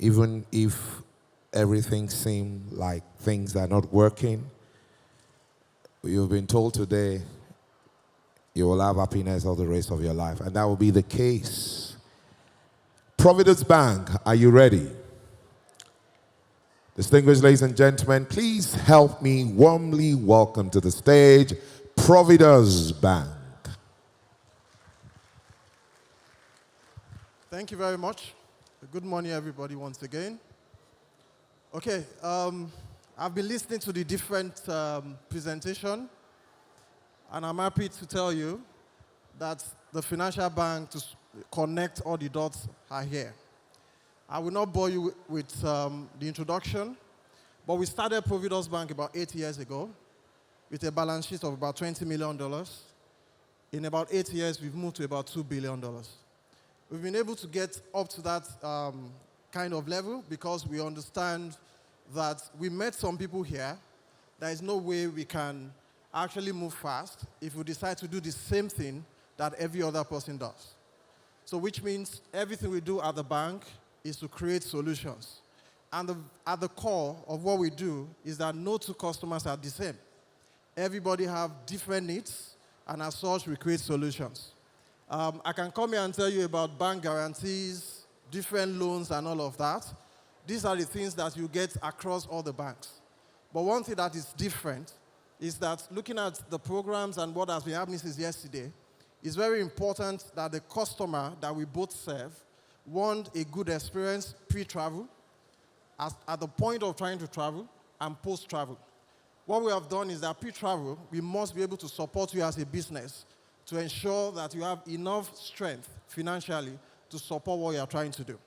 Even if everything seems like things are not working, you've been told today you will have happiness all the rest of your life, and that will be the case. Providence Bank, are you ready? Distinguished ladies and gentlemen, please help me warmly welcome to the stage Providence Bank. Thank you very much. Good morning, everybody, once again. Okay, I've been listening to the different presentation, and I'm happy to tell you that the financial bank to connect all the dots are here. I will not bore you with the introduction, but we started Providence Bank about 8 years ago with a balance sheet of about $20 million. In about 8 years, we've moved to about $2 billion. We've been able to get up to that kind of level because we understand that we met some people here. There is no way we can actually move fast if we decide to do the same thing that every other person does. So which means everything we do at the bank is to create solutions. And at the core of what we do is that no two customers are the same. Everybody have different needs, and as such, we create solutions. I can come here and tell you about bank guarantees, different loans, and all of that. These are the things that you get across all the banks. But one thing that is different is that looking at the programs and what has been happening since yesterday, it's very important that the customer that we both serve want a good experience pre-travel, at the point of trying to travel, and post-travel. What we have done is that pre-travel, we must be able to support you as a business to ensure that you have enough strength financially to support what you are trying to do.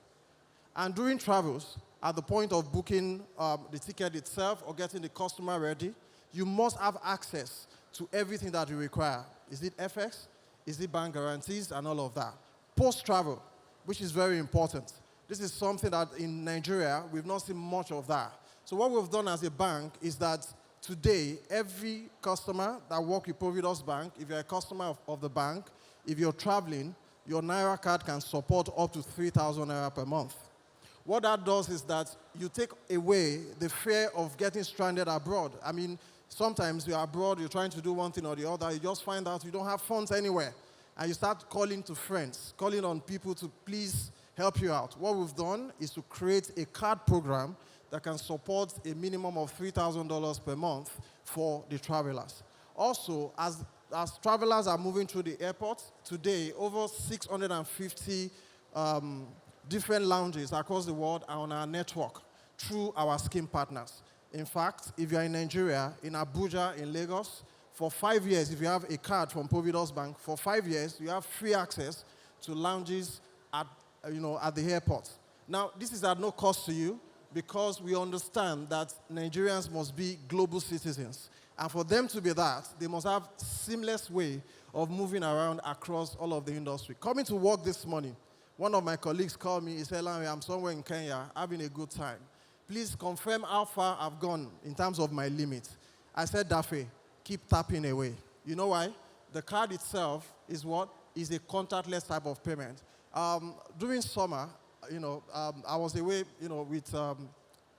And during travels, at the point of booking the ticket itself or getting the customer ready, you must have access to everything that you require. Is it FX? Is it bank guarantees and all of that? Post-travel, which is very important. This is something that in Nigeria, we've not seen much of that. So what we've done as a bank is that today, every customer that works with Providence Bank, if you're a customer of the bank, if you're traveling, your Naira card can support up to 3,000 Naira per month. What that does is that you take away the fear of getting stranded abroad. I mean, sometimes you're abroad, you're trying to do one thing or the other, you just find out you don't have funds anywhere. And you start calling to friends, calling on people to please help you out. What we've done is to create a card program that can support a minimum of $3,000 per month for the travelers. Also, as travelers are moving through the airport, today over 650 different lounges across the world are on our network through our scheme partners. In fact, if you're in Nigeria, in Abuja, in Lagos, for 5 years, if you have a card from Providence Bank, for 5 years, you have free access to lounges at the airport. Now, this is at no cost to you because we understand that Nigerians must be global citizens. And for them to be that, they must have a seamless way of moving around across all of the industry. Coming to work this morning, one of my colleagues called me. He said, Larry, I'm somewhere in Kenya having a good time. Please confirm how far I've gone in terms of my limit. I said, Dafe, keep tapping away. You know why? The card itself is what? Is a contactless type of payment. During summer, I was away, with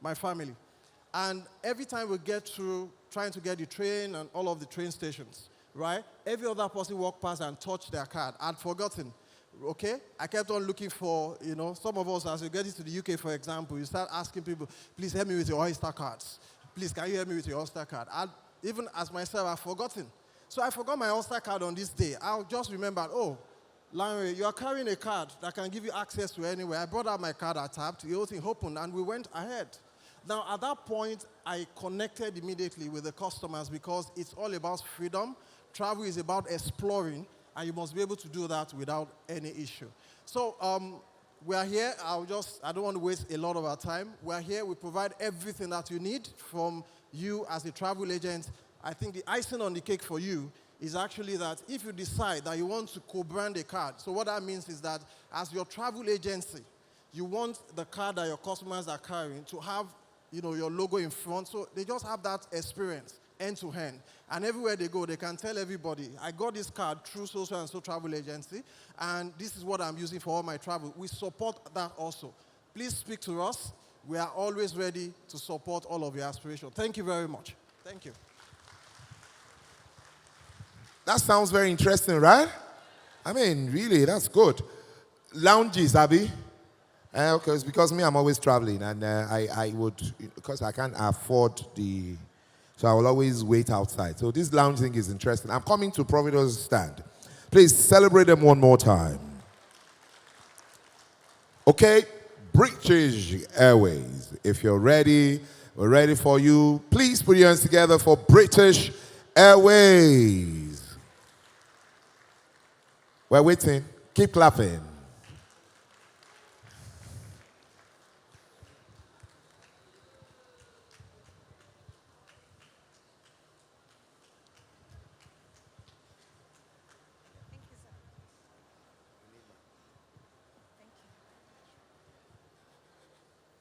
my family. And every time we get through trying to get the train and all of the train stations, right? Every other person walked past and touched their card. I'd forgotten. Okay? I kept on looking for, some of us, as you get into the UK, for example, you start asking people, please help me with your Oyster cards. Please, can you help me with your Oyster card? Even as myself, I've forgotten. So I forgot my Oyster card on this day. I'll just remember, oh, Larry, you are carrying a card that can give you access to anywhere. I brought out my card, I tapped, the whole thing opened, and we went ahead. Now, at that point, I connected immediately with the customers because it's all about freedom. Travel is about exploring, and you must be able to do that without any issue. So we are here. I don't want to waste a lot of our time. We are here. We provide everything that you need from you as a travel agent. I think the icing on the cake for you is actually that if you decide that you want to co-brand a card, so what that means is that as your travel agency, you want the card that your customers are carrying to have your logo in front, so they just have that experience end to end. And everywhere they go, they can tell everybody, I got this card through so-and-so travel agency, and this is what I'm using for all my travel. We support that also. please speak to us. We are always ready to support all of your aspirations. Thank you very much. Thank you. That sounds very interesting, right? I mean, really, that's good. Lounges, Abby. Okay, it's because me, I'm always traveling, and I would, because I can't afford the, so I will always wait outside. So this lounge thing is interesting. I'm coming to Providence stand. Please celebrate them one more time. Okay, British Airways. If you're ready, we're ready for you. Please put your hands together for British Airways. We're waiting. Keep clapping.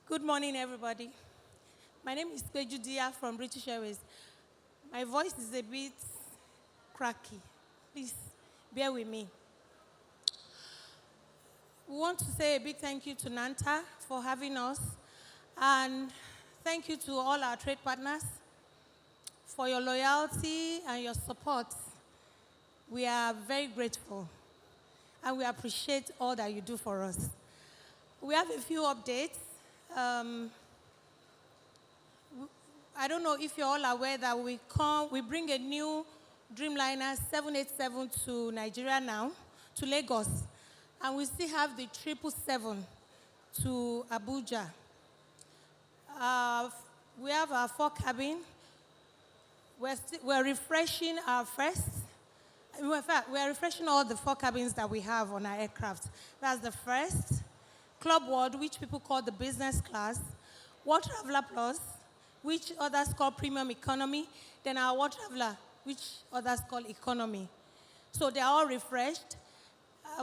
Good morning, everybody. My name is Pejudia from British Airways. My voice is a bit cracky. Please bear with me. We want to say a big thank you to NANTA for having us, and thank you to all our trade partners for your loyalty and your support. We are very grateful, and we appreciate all that you do for us. We have a few updates. I don't know if you're all aware that we bring a new Dreamliner 787 to Nigeria now, to Lagos. And we still have the 777 to Abuja. We have our 4 cabin. We're refreshing our first. In fact, we're refreshing all the 4 cabins that we have on our aircraft. That's the first. Club World, which people call the business class. World Traveler Plus, which others call premium economy. Then our World Traveler, which others call economy. So they're all refreshed.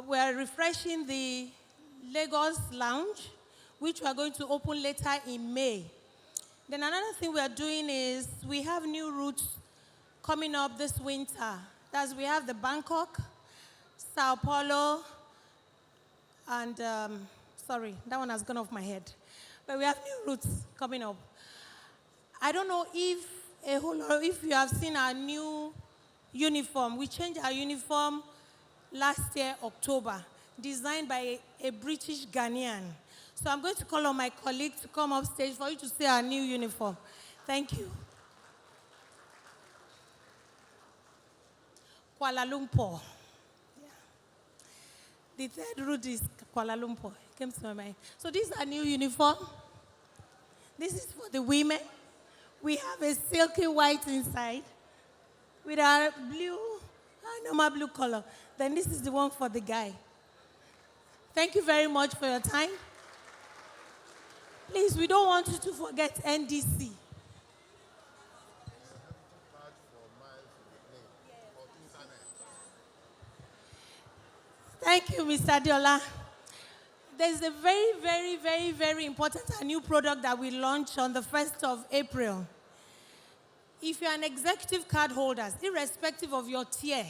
We're refreshing the Lagos Lounge, which we're going to open later in May. Then another thing we're doing is we have new routes coming up this winter. That's we have the Bangkok, Sao Paulo, and sorry, that one has gone off my head. But we have new routes coming up. I don't know if you have seen our new uniform. We changed our uniform last year, October, designed by a British Ghanaian. So I'm going to call on my colleague to come up stage for you to see our new uniform. Thank you. Kuala Lumpur. Yeah. The third route is Kuala Lumpur. It came to my mind. So this is our new uniform. This is for the women. We have a silky white inside with our blue, normal blue color. Then this is the one for the guy. Thank you very much for your time. Please, we don't want you to forget NDC. Thank you, Mr. Diola. There's a very, very, very, very important new product that we launched on the 1st of April. If you're an executive card holder, irrespective of your tier,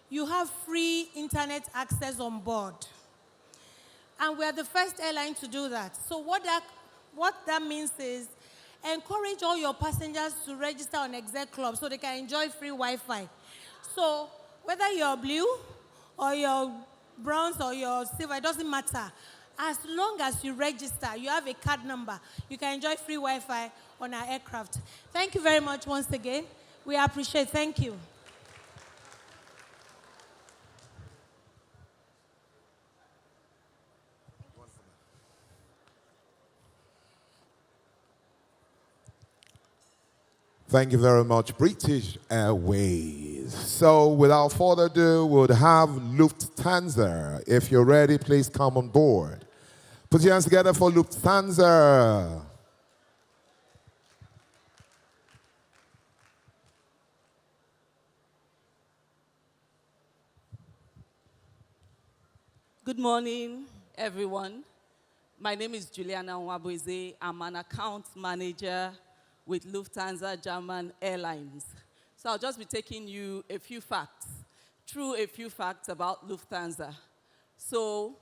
you have free internet access on board. And we're the first airline to do that. So what that means is encourage all your passengers to register on Exec Club so they can enjoy free Wi-Fi. So whether you're blue or you're bronze or you're silver, it doesn't matter. As long as you register, you have a card number, you can enjoy free Wi-Fi on our aircraft. Thank you very much once again. We appreciate it. Thank you. Thank you very much, British Airways. So without further ado, we'll have Lufthansa. If you're ready, please come on board. Put your hands together for Lufthansa. Good morning, everyone. My name is Juliana Nwabueze. I'm an account manager with Lufthansa German Airlines. So I'll just be taking you a few facts, through a few facts about Lufthansa. So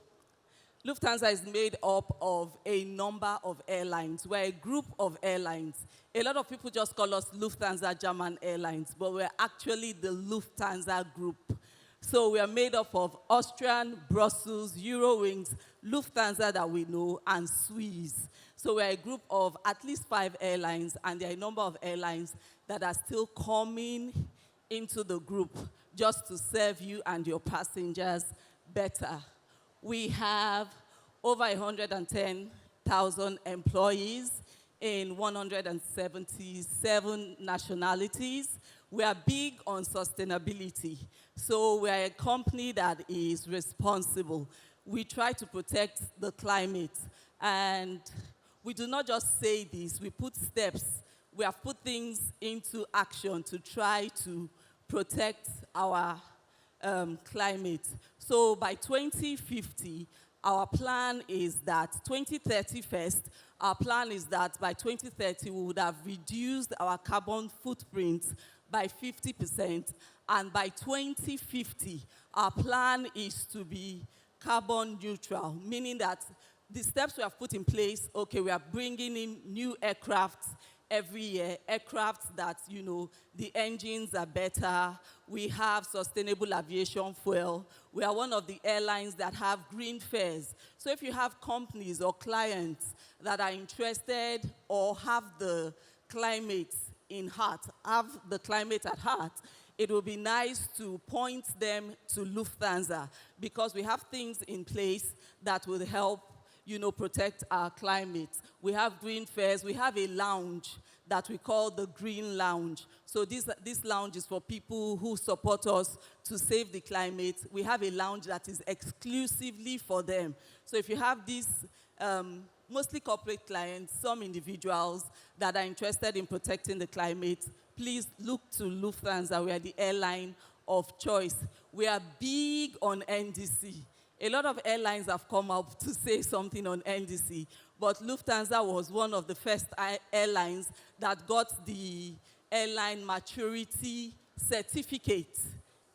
Lufthansa is made up of a number of airlines. We're a group of airlines. A lot of people just call us Lufthansa German Airlines, but we're actually the Lufthansa Group. So we are made up of Austrian, Brussels, Eurowings, Lufthansa that we know, and Swiss. So we're a group of at least 5 airlines, and there are a number of airlines that are still coming into the group just to serve you and your passengers better. We have over 110,000 employees in 177 nationalities. We are big on sustainability. So we are a company that is responsible. We try to protect the climate. And we do not just say this, we put steps. We have put things into action to try to protect our climate. So by 2050, our plan is that 2030 first, our plan is that by 2030 we would have reduced our carbon footprint by 50%, and by 2050 our plan is to be carbon neutral, meaning that the steps we have put in place, okay, we are bringing in new aircraft every year, aircraft that, you know, the engines are better. We have sustainable aviation fuel. We are one of the airlines that have green fares. So if you have companies or clients that are interested or have the climate in heart, have the climate at heart, it will be nice to point them to Lufthansa, because we have things in place that will help, you know, protect our climate. We have green fares. We have a lounge that we call the Green Lounge. So this lounge is for people who support us to save the climate. We have a lounge that is exclusively for them. So if you have these mostly corporate clients, some individuals that are interested in protecting the climate, please look to Lufthansa. We are the airline of choice. We are big on NDC. A lot of airlines have come up to say something on NDC, but Lufthansa was one of the first airlines that got the airline maturity certificate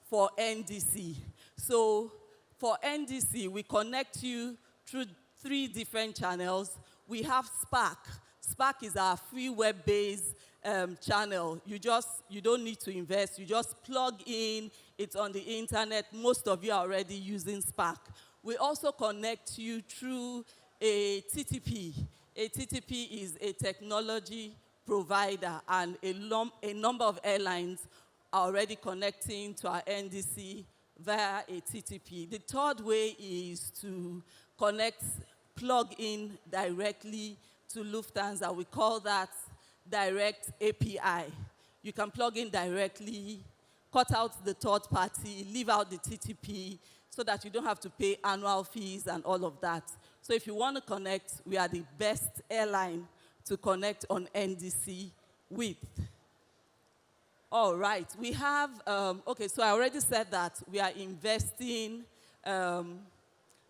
for NDC. So for NDC, we connect you through 3 different channels. We have Spark. Spark is our free web-based channel. You don't need to invest. You just plug in. It's on the internet. Most of you are already using Spark. We also connect you through a TTP. A TTP is a technology provider, and a number of airlines are already connecting to our NDC via a TTP. The third way is to plug in directly to Lufthansa. We call that direct API. You can plug in directly, cut out the third party, leave out the TTP, so that you don't have to pay annual fees and all of that. So if you want to connect, we are the best airline to connect on NDC with. All right, we have, okay, so I already said that we are investing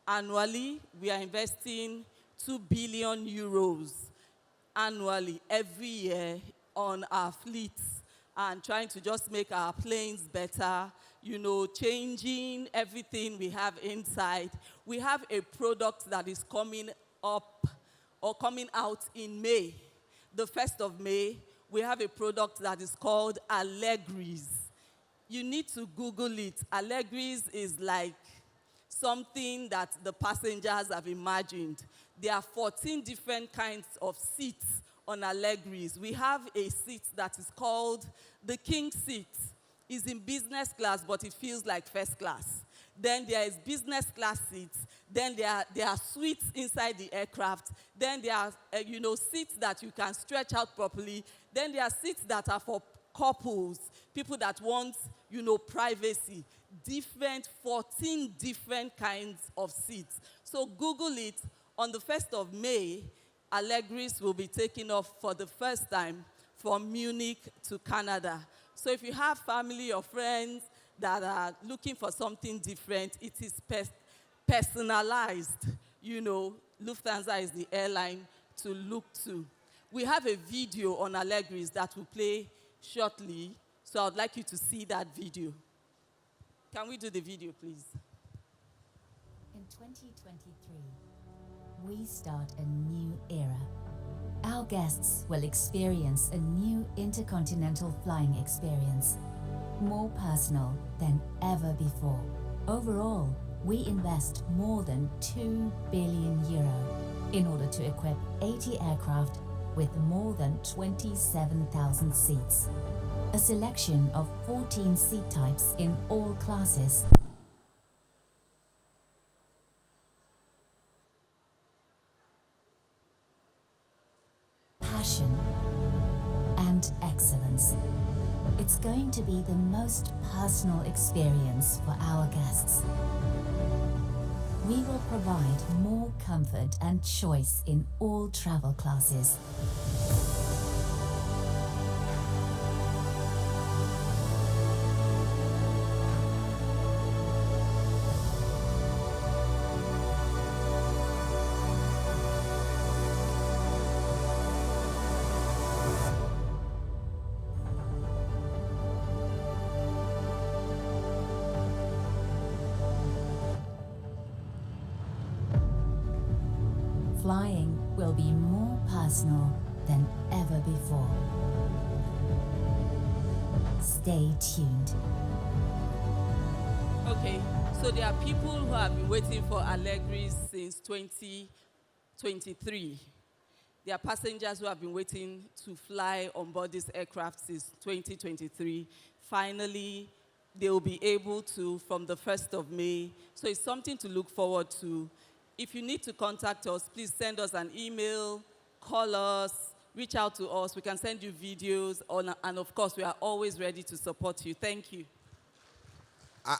annually. We are investing 2 billion euros annually every year on our fleets and trying to just make our planes better, you know, changing everything we have inside. We have a product that is coming up or coming out in May. The 1st of May, we have a product that is called Allegris. You need to Google it. Allegris is like something that the passengers have imagined. There are 14 different kinds of seats on Allegris. We have a seat that is called the King seat. It's in business class, but it feels like first class. Then there is business class seats. Then there are suites inside the aircraft. Then there are seats that you can stretch out properly. Then there are seats that are for couples, people that want, privacy. 14 different kinds of seats. So Google it. On the 1st of May, Allegris will be taking off for the first time from Munich to Canada. So if you have family or friends that are looking for something different, it is personalized. Lufthansa is the airline to look to. We have a video on Allegris that will play shortly, so I'd like you to see that video. Can we do the video, please? In 2023, we start a new era. Our guests will experience a new intercontinental flying experience, more personal than ever before. Overall, we invest more than €2 billion in order to equip 80 aircraft with more than 27,000 seats. A selection of 14 seat types in all classes. Passion and excellence. It's going to be the most personal experience for our guests. We will provide more comfort and choice in all travel classes. Flying will be more personal than ever before. Stay tuned. Okay, so there are people who have been waiting for Allegris since 2023. There are passengers who have been waiting to fly on board this aircraft since 2023. Finally, they will be able to from the 1st of May. So it's something to look forward to. If you need to contact us, please send us an email, call us, reach out to us. We can send you videos, and of course, we are always ready to support you. Thank you.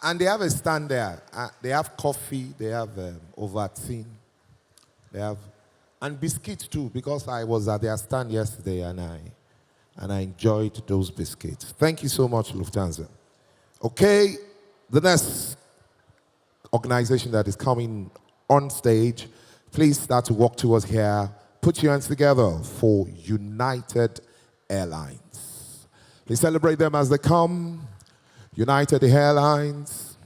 And they have a stand there. They have coffee, they have Ovaltine, they have, and biscuits too, because I was at their stand yesterday and I enjoyed those biscuits. Thank you so much, Lufthansa. Okay, the next organization that is coming on stage, please start to walk towards here. Put your hands together for United Airlines. Please celebrate them as they come. United Airlines.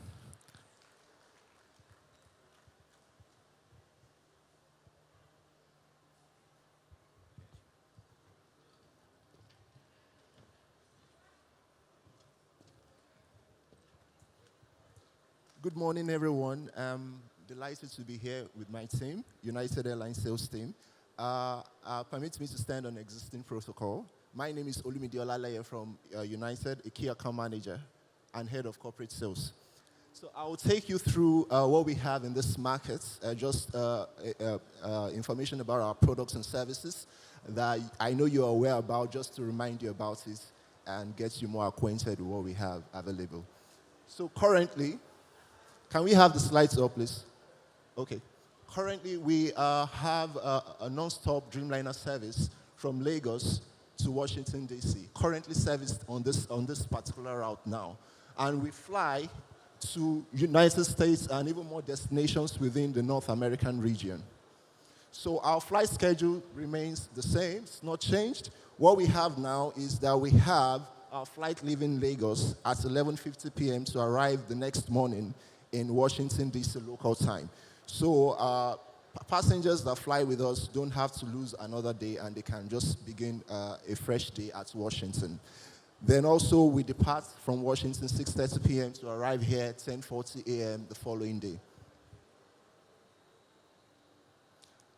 Good morning, everyone. Delighted to be here with my team, United Airlines sales team. Permit me to stand on existing protocol. My name is Olumide Olalaye from United, a key account manager and head of corporate sales. So I will take you through what we have in this market, information about our products and services that I know you're aware about, just to remind you about it and get you more acquainted with what we have available. So currently, can we have the slides up, please? Okay. Currently, we have a non-stop Dreamliner service from Lagos to Washington, D.C., currently serviced on this particular route now. And we fly to United States and even more destinations within the North American region. So our flight schedule remains the same. It's not changed. What we have now is that we have our flight leaving Lagos at 11:50 p.m. to arrive the next morning in Washington, D.C. local time. So passengers that fly with us don't have to lose another day, and they can just begin a fresh day at Washington. Then also we depart from Washington 6:30 p.m. to arrive here at 10:40 a.m. the following day.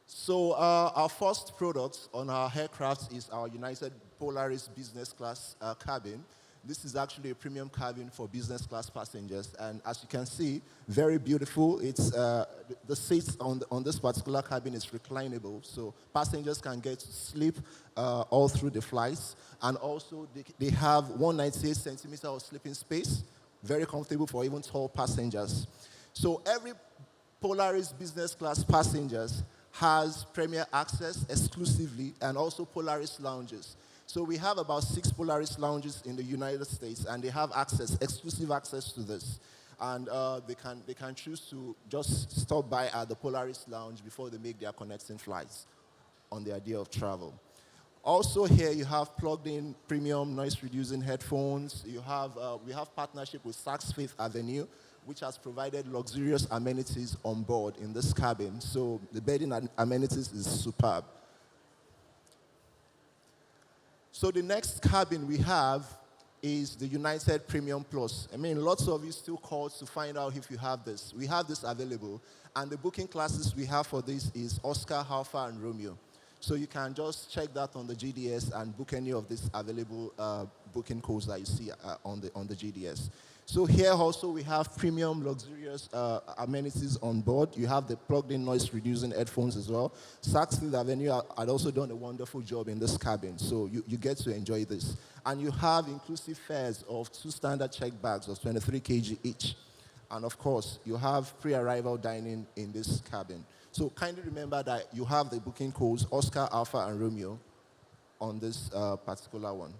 So our first product on our aircraft is our United Polaris business class cabin. This is actually a premium cabin for business class passengers, and as you can see, very beautiful. It's the seats on this particular cabin is reclinable, so passengers can get to sleep all through the flights. And also, they have 198 centimeters of sleeping space, very comfortable for even tall passengers. So every Polaris business class passengers has premier access exclusively, and also Polaris lounges. So we have about 6 Polaris lounges in the United States, and they have access, exclusive access to this. And they can choose to just stop by at the Polaris lounge before they make their connecting flights on their day of travel. Also here you have plugged-in premium noise-reducing headphones. We have partnership with Saks Fifth Avenue, which has provided luxurious amenities on board in this cabin. So the bedding and amenities is superb. So the next cabin we have is the United Premium Plus. I mean, lots of you still call to find out if you have this. We have this available, and the booking classes we have for this is Oscar, Alpha, and Romeo. So you can just check that on the GDS and book any of these available booking codes that you see on the GDS. So here also we have premium luxurious amenities on board. You have the plugged-in noise-reducing headphones as well. Saxfield Avenue had also done a wonderful job in this cabin, so you get to enjoy this. And you have inclusive fares of 2 standard check bags of 23 kg each. And of course, you have pre-arrival dining in this cabin. So kindly remember that you have the booking codes Oscar, Alpha, and Romeo on this particular one.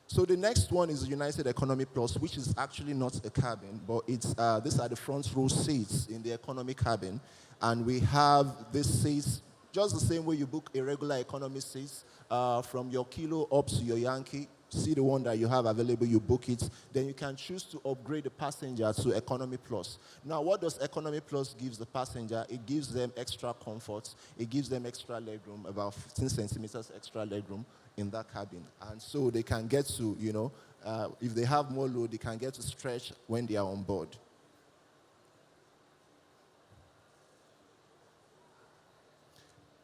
So the next one is the United Economy Plus, which is actually not a cabin, but it's these are the front row seats in the economy cabin. And we have these seats just the same way you book a regular economy seats from your Kilo up to your Yankee. See the one that you have available, you book it. Then you can choose to upgrade the passenger to Economy Plus. Now, what does Economy Plus gives the passenger? It gives them extra comfort. It gives them extra legroom, about 15 centimeters extra legroom in that cabin. And so they can get to, if they have more load, they can get to stretch when they are on board.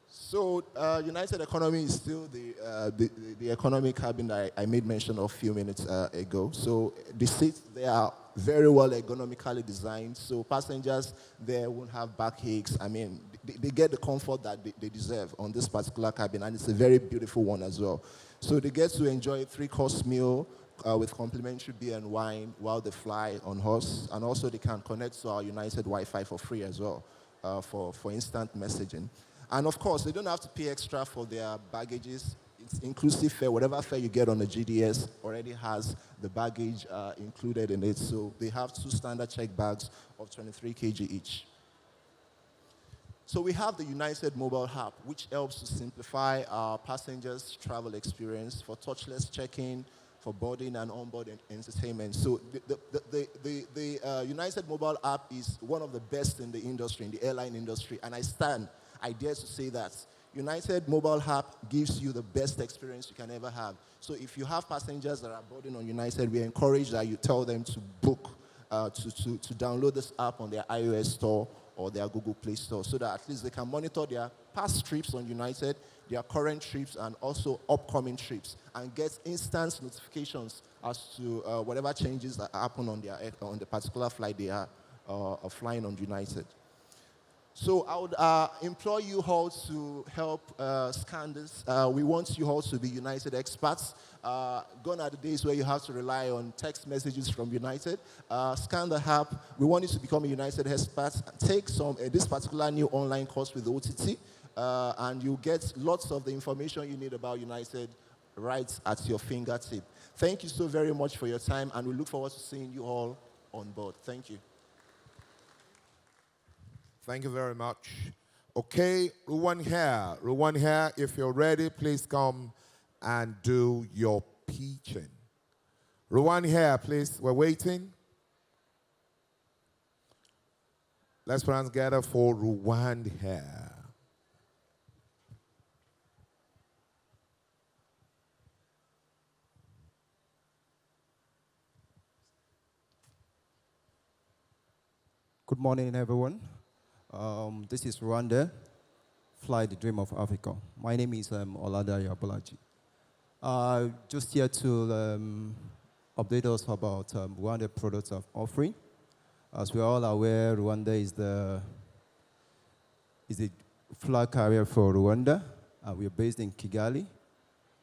So United Economy is still the economy cabin that I made mention of a few minutes ago. So the seats, they are very well ergonomically designed, so passengers there won't have backaches. I mean, they get the comfort that they deserve on this particular cabin, and it's a very beautiful one as well. So they get to enjoy a 3-course meal with complimentary beer and wine while they fly on horse, and also they can connect to our United Wi-Fi for free as well for instant messaging. And of course, they don't have to pay extra for their baggages. It's inclusive fare. Whatever fare you get on the GDS already has the baggage included in it. So they have 2 standard check bags of 23 kg each. So we have the United mobile app, which helps to simplify our passengers' travel experience for touchless check-in, for boarding and onboard entertainment. So the United mobile app is one of the best in the industry, in the airline industry, and I dare to say that United mobile app gives you the best experience you can ever have. So if you have passengers that are boarding on United, we encourage that you tell them to book, to download this app on their iOS store or their Google Play Store, so that at least they can monitor their past trips on United, their current trips, and also upcoming trips, and get instant notifications as to whatever changes that happen on the particular flight they are flying on United. So I would implore you all to help scan this. We want you all to be United expats. Gone are the days where you have to rely on text messages from United. Scan the app. We want you to become a United expat. Take this particular new online course with OTT, and you'll get lots of the information you need about United right at your fingertip. Thank you so very much for your time, and we look forward to seeing you all on board. Thank you. Thank you very much. Okay, Ruwan here, if you're ready, please come and do your pitching. Ruwan here, please, we're waiting. Let's put hands together for Ruwan here. Good morning, everyone. This is Rwanda, Fly the Dream of Africa. My name is Olada Yabolaji. Just here to update us about Rwanda products of offering. As we are all aware, Rwanda is the flag carrier for Rwanda. We are based in Kigali.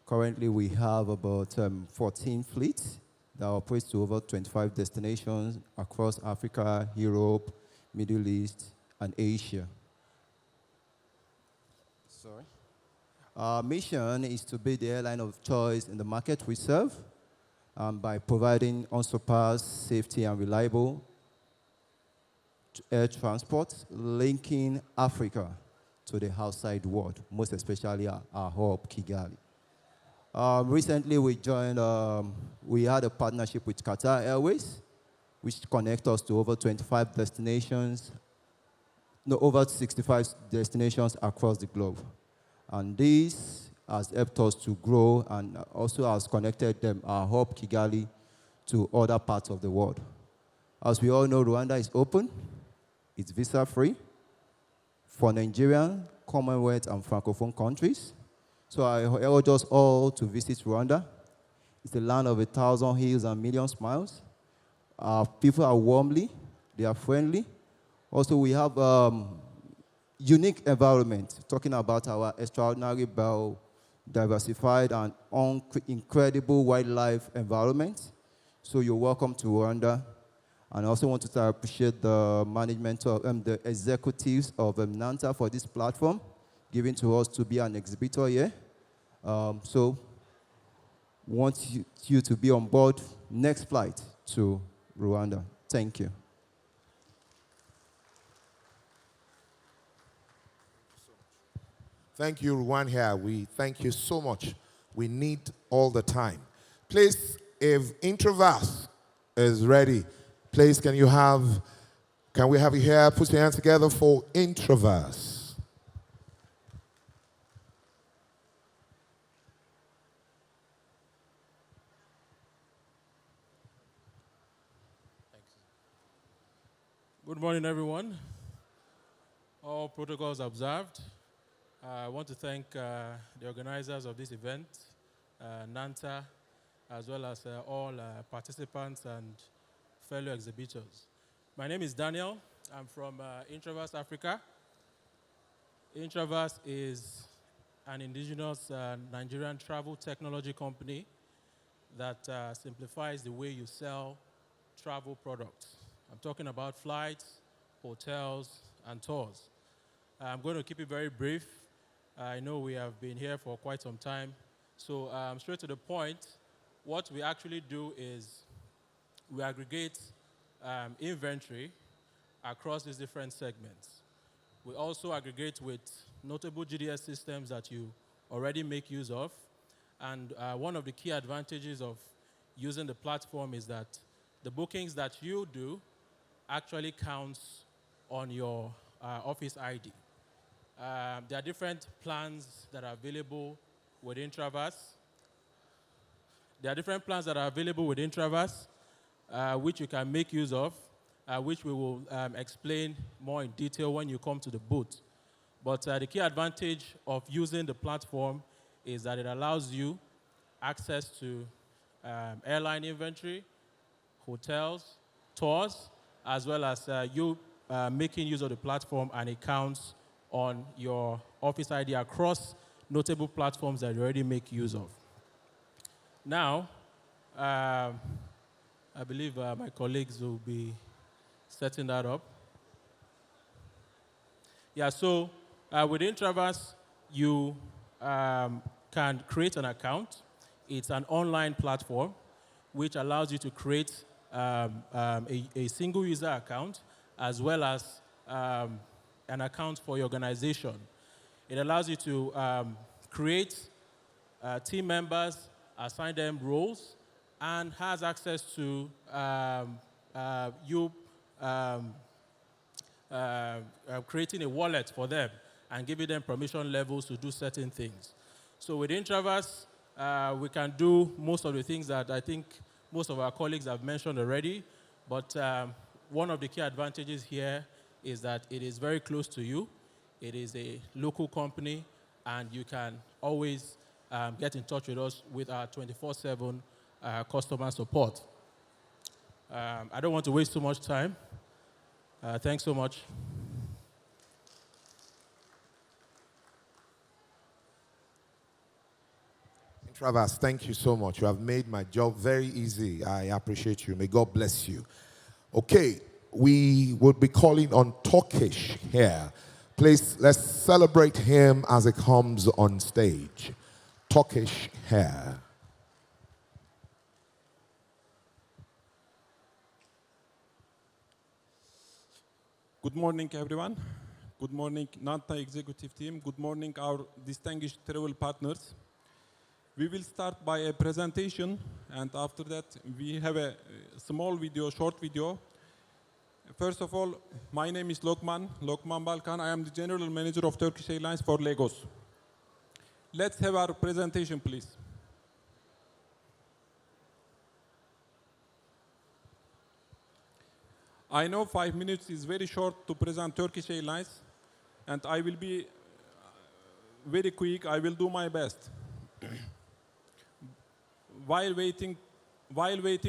Currently, we have about 14 fleets that operate to over 25 destinations across Africa, Europe, Middle East, and Asia. Sorry. Our mission is to be the airline of choice in the market we serve by providing unsurpassed safety and reliable air transport, linking Africa to the outside world, most especially our hub, Kigali. Recently, we had a partnership with Qatar Airways, which connect us to over 25 destinations, no, over 65 destinations across the globe. And this has helped us to grow and also has connected our hub Kigali to other parts of the world. As we all know, Rwanda is open, it's visa-free for Nigerian, Commonwealth, and Francophone countries. So I urge us all to visit Rwanda. It's the land of 1,000 hills and million smiles. People are warmly, they are friendly. Also, we have unique environment, talking about our extraordinary diversified and incredible wildlife environment. So you're welcome to Rwanda. And I also want to appreciate the management of the executives of NANTA for this platform, given to us to be an exhibitor here. So want you to be on board next flight to Rwanda. Thank you. Thank you, Rwanda. We thank you so much. We need all the time. Please, if Introvert is ready, please can we have you here? Put your hands together for Introvert. Good morning, everyone. All protocols observed. I want to thank the organizers of this event, NANTA, as well as all participants and fellow exhibitors. My name is Daniel. I'm from Intra-Africa. Intra is an indigenous Nigerian travel technology company that simplifies the way you sell travel products. I'm talking about flights, hotels, and tours. I'm going to keep it very brief. I know we have been here for quite some time. So straight to the point, what we actually do is we aggregate inventory across these different segments. We also aggregate with notable GDS systems that you already make use of. And one of the key advantages of using the platform is that the bookings that you do actually counts on your office ID. There are different plans that are available with Intraverse. Which you can make use of, which we will explain more in detail when you come to the booth. But the key advantage of using the platform is that it allows you access to airline inventory, hotels, tours, as well as you making use of the platform, and it counts on your office ID across notable platforms that you already make use of. Now, I believe my colleagues will be setting that up. Yeah, so with Intraverse, you can create an account. It's an online platform which allows you to create a single user account as well as an account for your organization. It allows you to create team members, assign them roles, and has access to creating a wallet for them and giving them permission levels to do certain things. So with Intraverse, we can do most of the things that I think most of our colleagues have mentioned already, but one of the key advantages here is that it is very close to you. It is a local company, and you can always get in touch with us with our 24/7 customer support. I don't want to waste too much time. Thanks so much. Travis, thank you so much. You have made my job very easy. I appreciate you. May God bless you. Okay, we will be calling on Turkish here. Please, let's celebrate him as he comes on stage. Turkish hair. Good morning, everyone. Good morning, NANTA executive team. Good morning, our distinguished travel partners. We will start by a presentation, and after that we have a small video, short video. First of all, my name is Lokman Balkan. I am the General Manager of Turkish Airlines for Lagos. Let's have our presentation, please. I know 5 minutes is very short to present Turkish Airlines, and I will be very quick. I will do my best. While waiting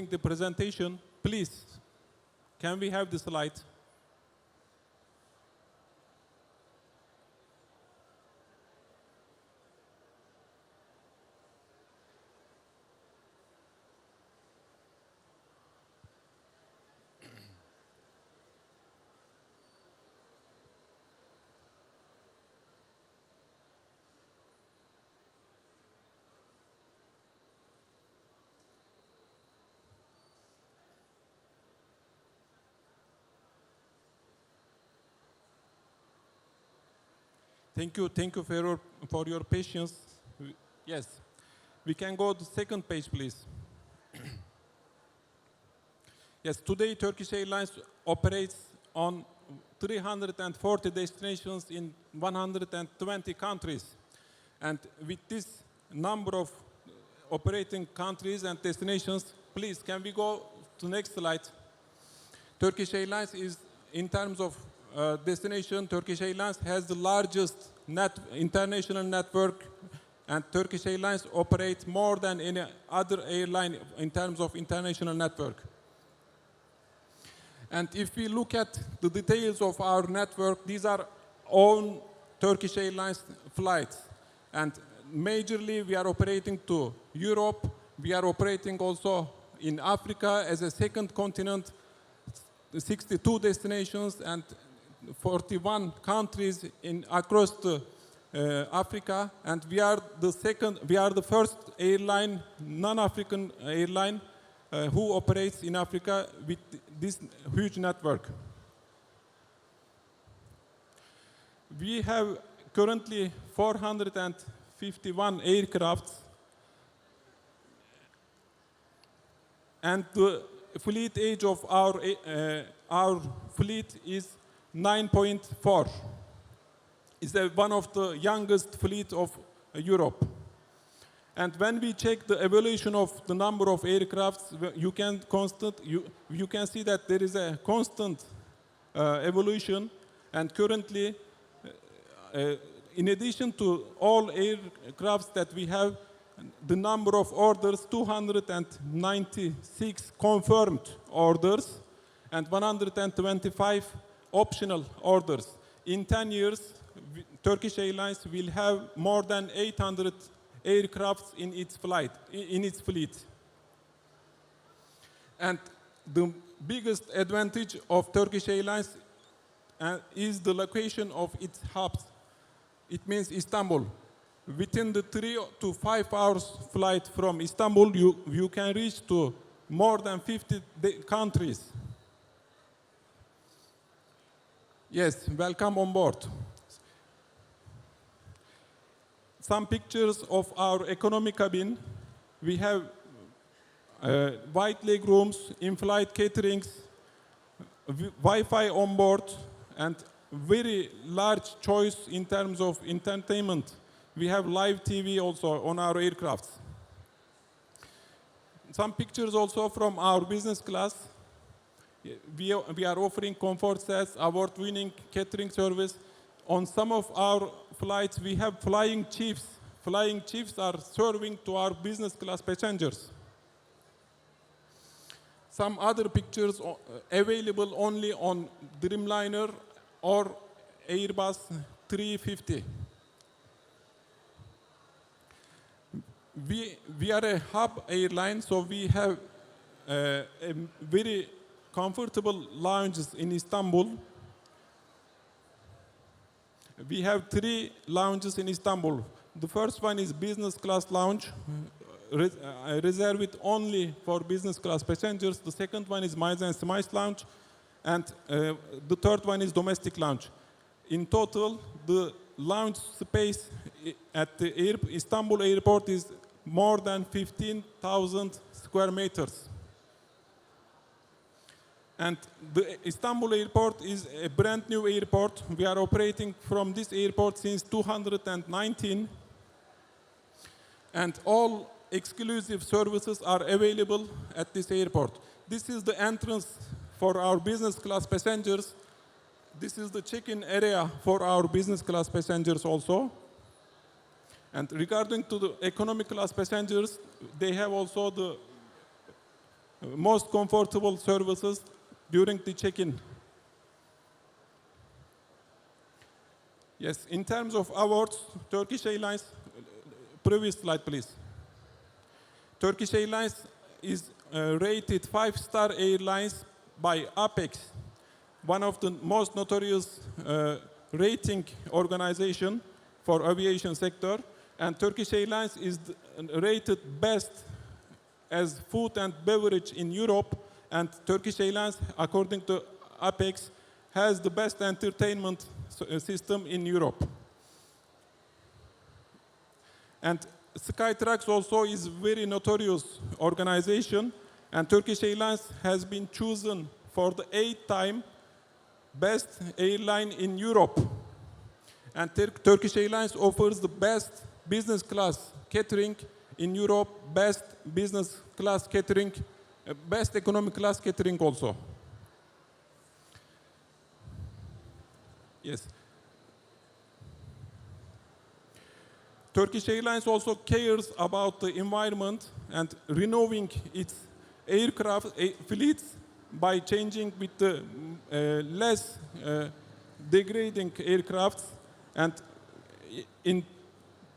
the presentation, please, can we have the slide? Thank you for your patience. Yes, we can go to the second page, please. Yes, today Turkish Airlines operates on 340 destinations in 120 countries. And with this number of operating countries and destinations, please, can we go to the next slide? Turkish Airlines is, in terms of destination, Turkish Airlines has the largest international network, and Turkish Airlines operates more than any other airline in terms of international network. And if we look at the details of our network, these are own Turkish Airlines flights. And majorly we are operating to Europe. We are operating also in Africa as a second continent, 62 destinations and 41 countries across Africa, and we are the first airline, non-African airline, who operates in Africa with this huge network. We have currently 451 aircrafts, and the fleet age of our fleet is 9.4. It's one of the youngest fleet of Europe. And when we check the evolution of the number of aircrafts, you can see that there is a constant evolution. And currently, in addition to all aircrafts that we have, the number of orders, 296 confirmed orders and 125 optional orders. In 10 years, Turkish Airlines will have more than 800 aircrafts in its fleet. And the biggest advantage of Turkish Airlines is the location of its hubs. It means Istanbul. Within the 3 to 5 hours flight from Istanbul, you can reach to more than 50 countries. Yes, welcome on board. Some pictures of our economy cabin. We have white leg rooms, in-flight caterings, Wi-Fi on board, and very large choice in terms of entertainment. We have live TV also on our aircrafts. Some pictures also from our business class. We are offering comfort sets, award-winning catering service. On some of our flights, we have flying chiefs. Flying chiefs are serving to our business class passengers. Some other pictures available only on Dreamliner or Airbus 350. We are a hub airline, so we have a very comfortable lounges in Istanbul. We have 3 lounges in Istanbul. The first one is business class lounge, reserved only for business class passengers. The second one is Miles and Smiles lounge, and the third one is domestic lounge. In total, the lounge space at the Istanbul airport is more than 15,000 square meters. And the Istanbul airport is a brand new airport. We are operating from this airport since 2019. And all exclusive services are available at this airport. This is the entrance for our business class passengers. This is the check-in area for our business class passengers also. And regarding to the economy class passengers, they have also the most comfortable services during the check-in. Yes, in terms of awards, Turkish Airlines, previous slide please. Turkish Airlines is rated 5-star airlines by Apex, one of the most notorious rating organization for aviation sector. And Turkish Airlines is rated best as food and beverage in Europe. And Turkish Airlines, according to Apex, has the best entertainment system in Europe. And Skytrax also is very notorious organization, and Turkish Airlines has been chosen for the 8th time best airline in Europe. And Turkish Airlines offers the best business class catering in Europe, best business class catering, best economy class catering also. Yes. Turkish Airlines also cares about the environment and renewing its aircraft fleets by changing with the less degrading aircrafts. And in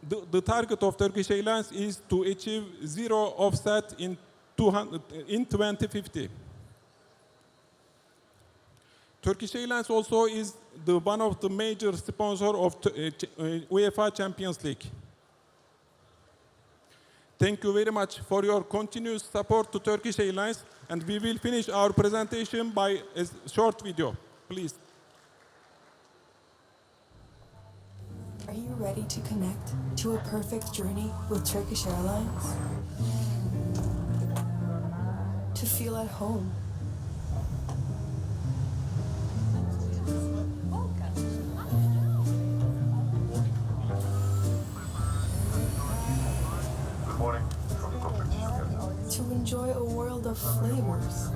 the target of Turkish Airlines is to achieve zero offset in 2050. Turkish Airlines also is one of the major sponsors of UEFA Champions League. Thank you very much for your continuous support to Turkish Airlines, and we will finish our presentation by a short video, please. Are you ready to connect to a perfect journey with Turkish Airlines? To feel at home? To enjoy a world of flavors?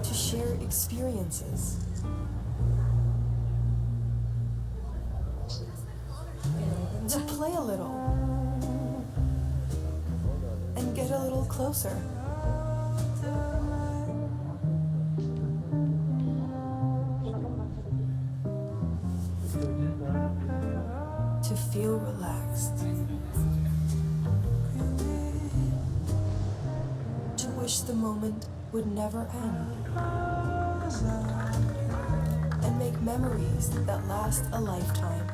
To share experiences? To play a little and get a little closer? To feel relaxed? To wish the moment would never end? And make memories that last a lifetime?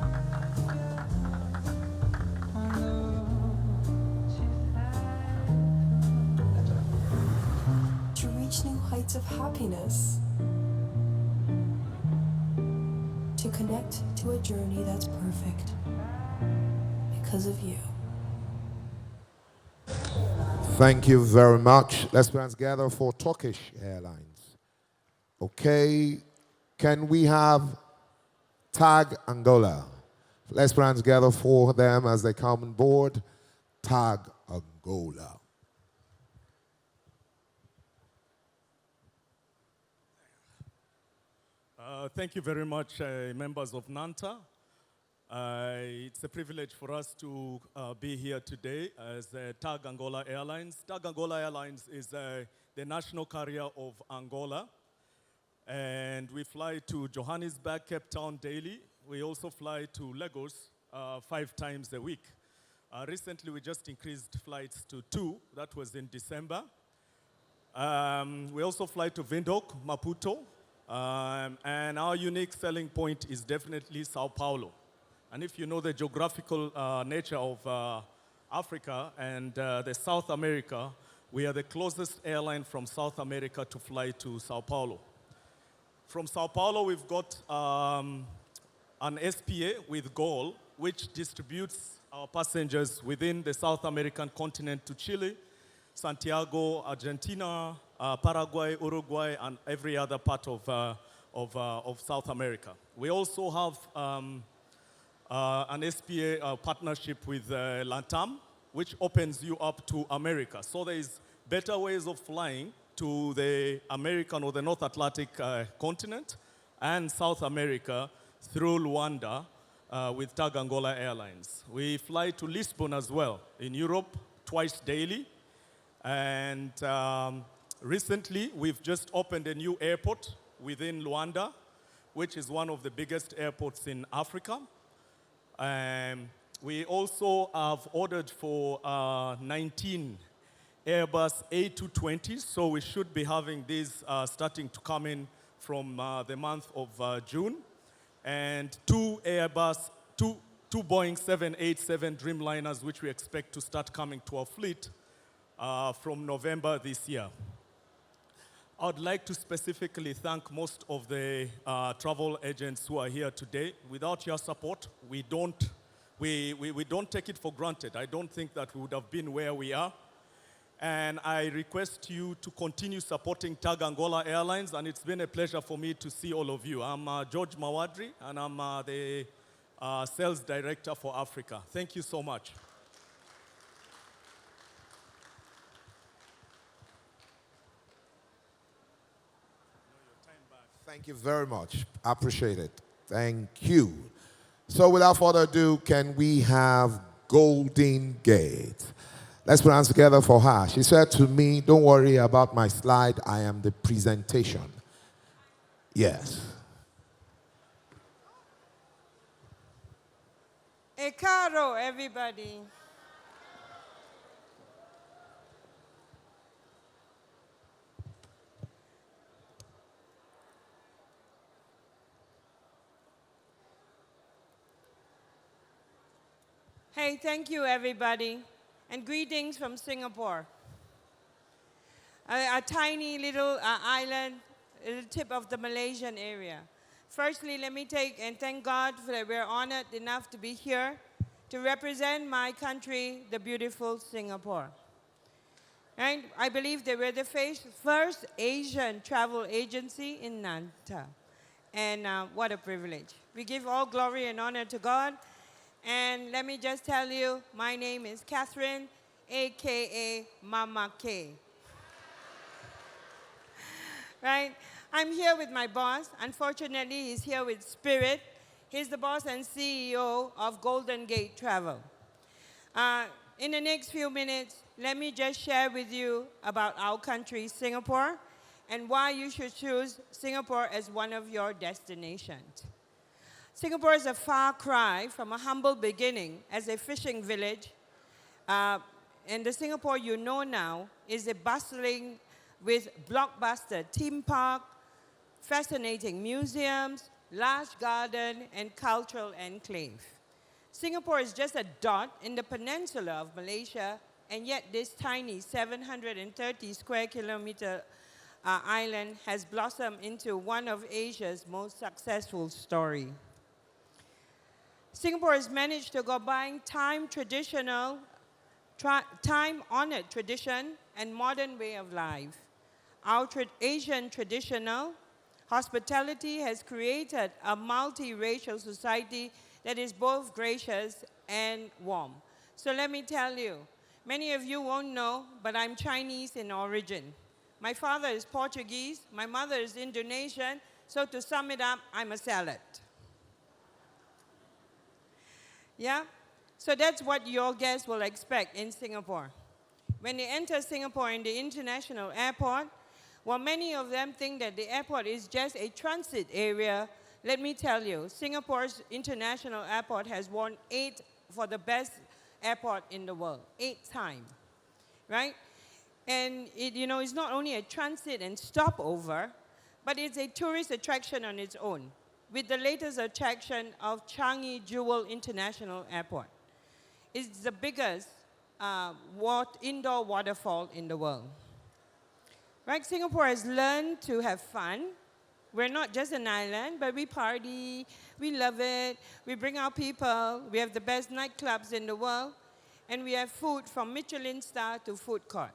To reach new heights of happiness? To connect to a journey that's perfect because of you. Thank you very much. Let's hands together for Turkish Airlines. Okay, can we have Tag Angola? Let's hands together for them as they come on board. Tag Angola. Thank you very much, members of NANTA. It's a privilege for us to be here today as TAG Angola Airlines. TAG Angola Airlines is the national carrier of Angola. And we fly to Johannesburg, Cape Town daily. We also fly to Lagos 5 times a week. Recently, we just increased flights to 2. That was in December. We also fly to Windhoek, Maputo. And our unique selling point is definitely Sao Paulo. And if you know the geographical nature of Africa and the South America, we are the closest airline from South America to fly to Sao Paulo. From Sao Paulo, we've got an SPA with GOL, which distributes our passengers within the South American continent to Chile, Santiago, Argentina, Paraguay, Uruguay, and every other part of South America. We also have an SPA partnership with LATAM, which opens you up to America. So there is better ways of flying to the American or the North Atlantic continent and South America through Luanda with TAG Angola Airlines. We fly to Lisbon as well in Europe twice daily. And recently, we've just opened a new airport within Luanda, which is one of the biggest airports in Africa. We also have ordered for 19 Airbus A220s, so we should be having these starting to come in from the month of June. And two Boeing 787 Dreamliners, which we expect to start coming to our fleet from November this year. I'd like to specifically thank most of the travel agents who are here today. Without your support, we don't take it for granted. I don't think that we would have been where we are. And I request you to continue supporting TAG Angola Airlines, and it's been a pleasure for me to see all of you. I'm George Mawadri, and I'm the Sales Director for Africa. Thank you so much. Thank you very much. I appreciate it. Thank you. So without further ado, can we have Golden Gate? Let's put hands together for her. She said to me, don't worry about my slide. I am the presentation. Yes. E caro, everybody. Hey, thank you, everybody, and greetings from Singapore. A tiny little island at the tip of the Malaysian area. Firstly, let me thank God that we're honored enough to be here to represent my country, the beautiful Singapore. And I believe that we're the first Asian travel agency in NANTA. And what a privilege. We give all glory and honor to God. And let me just tell you, my name is Catherine, AKA Mama K. Right? I'm here with my boss. Unfortunately, he's here with Spirit. He's the boss and CEO of Golden Gate Travel. In the next few minutes, let me just share with you about our country, Singapore, and why you should choose Singapore as one of your destinations. Singapore is a far cry from a humble beginning as a fishing village. And the Singapore you know now is a bustling with blockbuster theme park, fascinating museums, large garden, and cultural enclave. Singapore is just a dot in the peninsula of Malaysia, and yet this tiny 730 square kilometer island has blossomed into one of Asia's most successful stories. Singapore has managed to combine time-honored tradition and modern way of life. Our Asian traditional hospitality has created a multiracial society that is both gracious and warm. So let me tell you, many of you won't know, but I'm Chinese in origin. My father is Portuguese, my mother is Indonesian, so to sum it up, I'm a salad. Yeah? So that's what your guests will expect in Singapore. When they enter Singapore in the international airport, while many of them think that the airport is just a transit area, let me tell you, Singapore's international airport has won 8 for the best airport in the world, 8 times, right? And it's not only a transit and stopover, but it's a tourist attraction on its own, with the latest attraction of Changi Jewel International Airport. It's the biggest indoor waterfall in the world. Right? Singapore has learned to have fun we're not just an island, but we party, we love it, we bring our people, we have the best nightclubs in the world, and we have food from Michelin star to food court.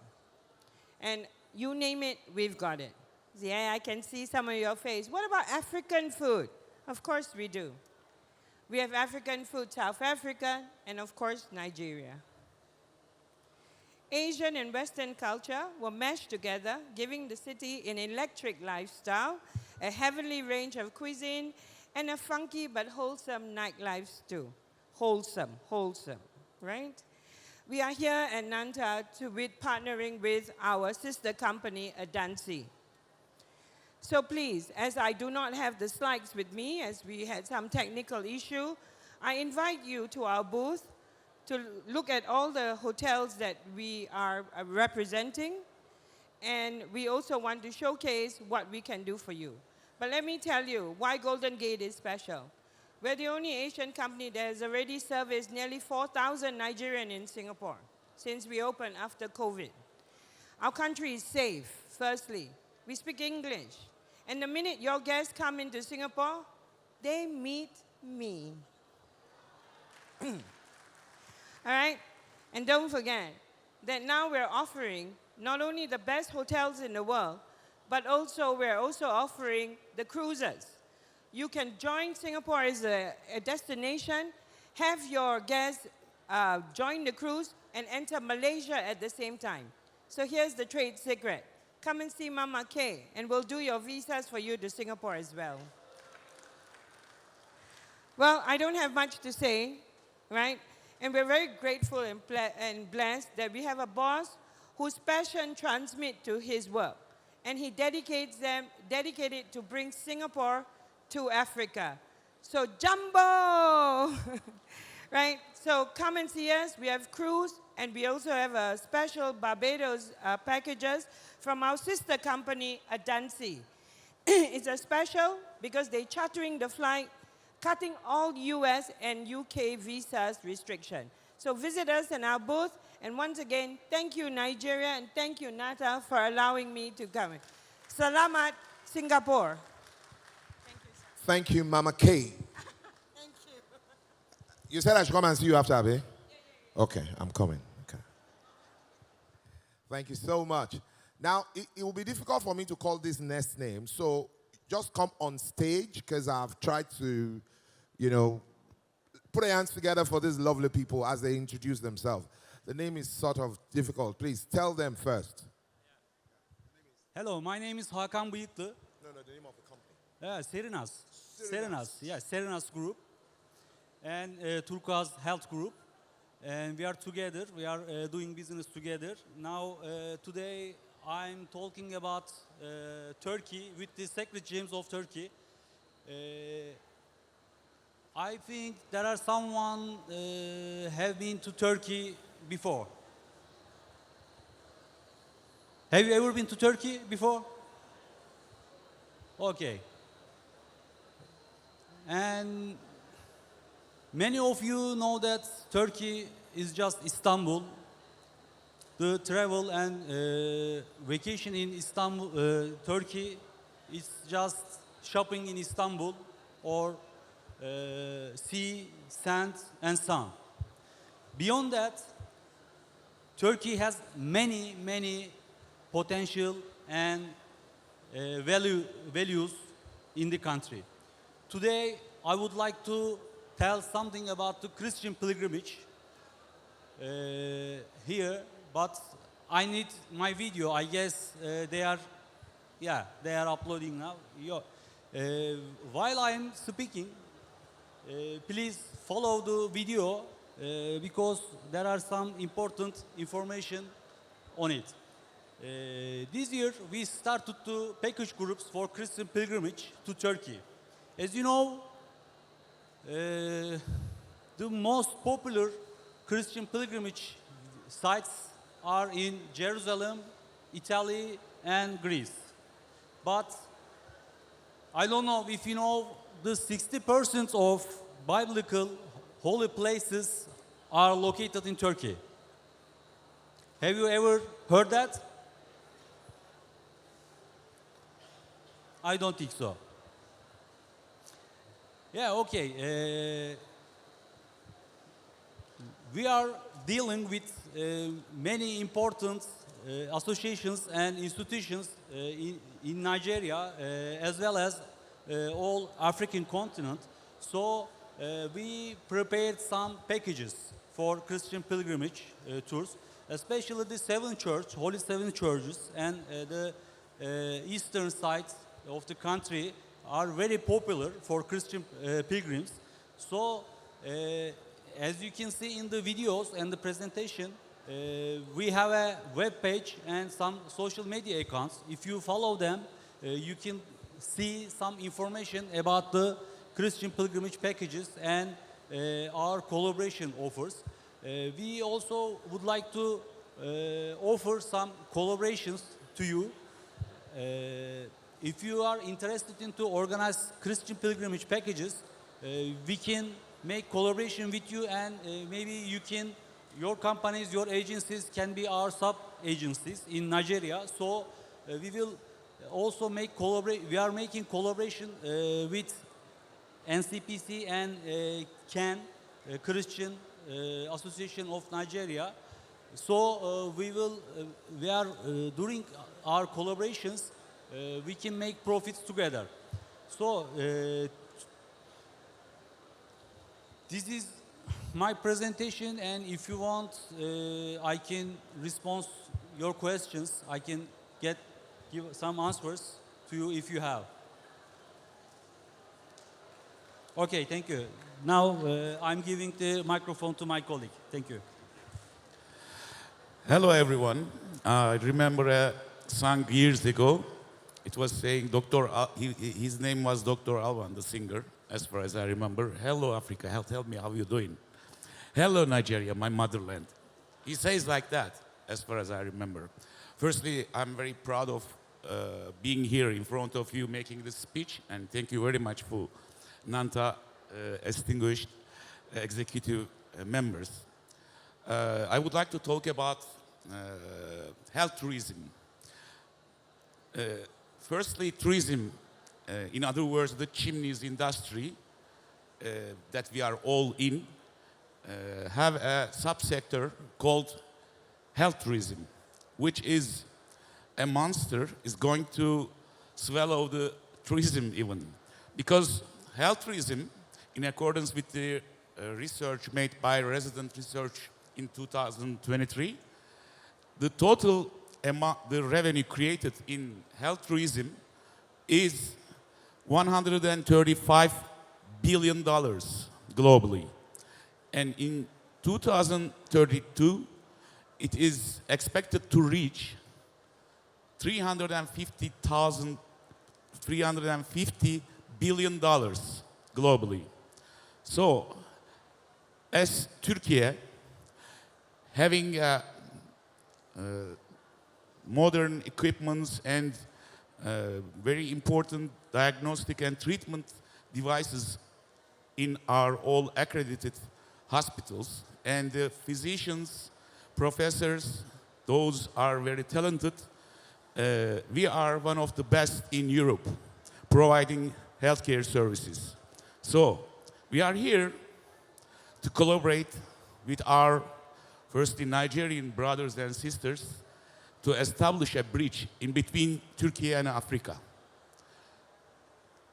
And you name it, we've got it. Yeah, I can see some of your face. What about African food? Of course we do. We have African food, South Africa, and of course, Nigeria. Asian and Western culture were meshed together, giving the city an electric lifestyle, a heavenly range of cuisine, and a funky but wholesome nightlife too. Wholesome, right? We are here at NANTA partnering with our sister company, Adansi. So please, as I do not have the slides with me, as we had some technical issue, I invite you to our booth to look at all the hotels that we are representing, and we also want to showcase what we can do for you. But let me tell you why Golden Gate is special. We're the only Asian company that has already serviced nearly 4,000 Nigerians in Singapore since we opened after COVID. Our country is safe, firstly. We speak English. And the minute your guests come into Singapore, they meet me. All right? And don't forget that now we're offering not only the best hotels in the world, but we're also offering the cruises. You can join Singapore as a destination, have your guests join the cruise, and enter Malaysia at the same time. So here's the trade secret. Come and see Mama K, and we'll do your visas for you to Singapore as well. Well, I don't have much to say, right? And we're very grateful and blessed that we have a boss whose passion transmits to his work. And he dedicated to bring Singapore to Africa. So jumbo, right? So come and see us. We have cruise, and we also have a special Barbados packages from our sister company, Adansi. It's a special because they're chartering the flight, cutting all US and UK visas restriction. So visit us in our booth, and once again, thank you, Nigeria, and thank you, NATA, for allowing me to come. Salamat, Singapore. Thank you, Mama K. Thank you. You said I should come and see you after, Abby? Okay, I'm coming. Okay. Thank you so much. Now, it will be difficult for me to call this next name, so just come on stage, because I've tried to, put your hands together for these lovely people as they introduce themselves. The name is sort of difficult. Please, tell them first. Hello, my name is Hakan Bıyıklı. No, the name of the company. Serinas. Yeah, Serinas Group and Turquoise Health Group. And we are together, we are doing business together. Now, today, I'm talking about Turkey with the Sacred Gems of Turkey. I think there are someone have been to Turkey before. Have you ever been to Turkey before? Okay. And many of you know that Turkey is just Istanbul. The travel and vacation in Istanbul, Turkey is just shopping in Istanbul or sea, sand, and sun. Beyond that, Turkey has many potential and values in the country. Today, I would like to tell something about the Christian pilgrimage here, but I need my video. I guess they are uploading now. While I am speaking, please follow the video because there are some important information on it. This year, we started to package groups for Christian pilgrimage to Turkey. As you know, the most popular Christian pilgrimage sites are in Jerusalem, Italy, and Greece. But I don't know if you know the 60% of biblical holy places are located in Turkey. Have you ever heard that? I don't think so. Yeah, okay. We are dealing with many important associations and institutions in Nigeria, as well as all African continent. So we prepared some packages for Christian pilgrimage tours, especially the seven church, Holy Seven Churches, and the eastern sides of the country are very popular for Christian pilgrims. So as you can see in the videos and the presentation, we have a web page and some social media accounts. If you follow them, you can see some information about the Christian pilgrimage packages and our collaboration offers. We also would like to offer some collaborations to you. If you are interested in to organize Christian pilgrimage packages, we can make collaboration with you, and maybe you can, your companies, your agencies can be our sub-agencies in Nigeria. So we will also make we are making collaboration with NCPC and CAN, Christian Association of Nigeria. So we are during our collaborations, we can make profits together. So this is my presentation, and if you want, I can respond your questions. I can give some answers to you if you have. Okay, thank you. Now I'm giving the microphone to my colleague. Thank you. Hello, everyone. I remember a song years ago. It was saying his name was Dr. Alban, the singer, as far as I remember. Hello, Africa. Tell me how you're doing. Hello, Nigeria, my motherland. He says like that, as far as I remember. Firstly, I'm very proud of being here in front of you, making this speech, and thank you very much for NANTA distinguished executive members. I would like to talk about health tourism. Firstly, tourism, in other words, the chimneys industry that we are all in, have a subsector called health tourism, which is a monster, is going to swallow the tourism even. Because health tourism, in accordance with the research made by Resident Research in 2023, the total amount, the revenue created in health tourism is $135 billion globally. And in 2032, it is expected to reach $350 billion globally. So, as Turkey, having modern equipments and very important diagnostic and treatment devices in our all accredited hospitals, and the physicians, professors, those are very talented. We are one of the best in Europe providing healthcare services. So we are here to collaborate with our firstly Nigerian brothers and sisters to establish a bridge in between Turkey and Africa.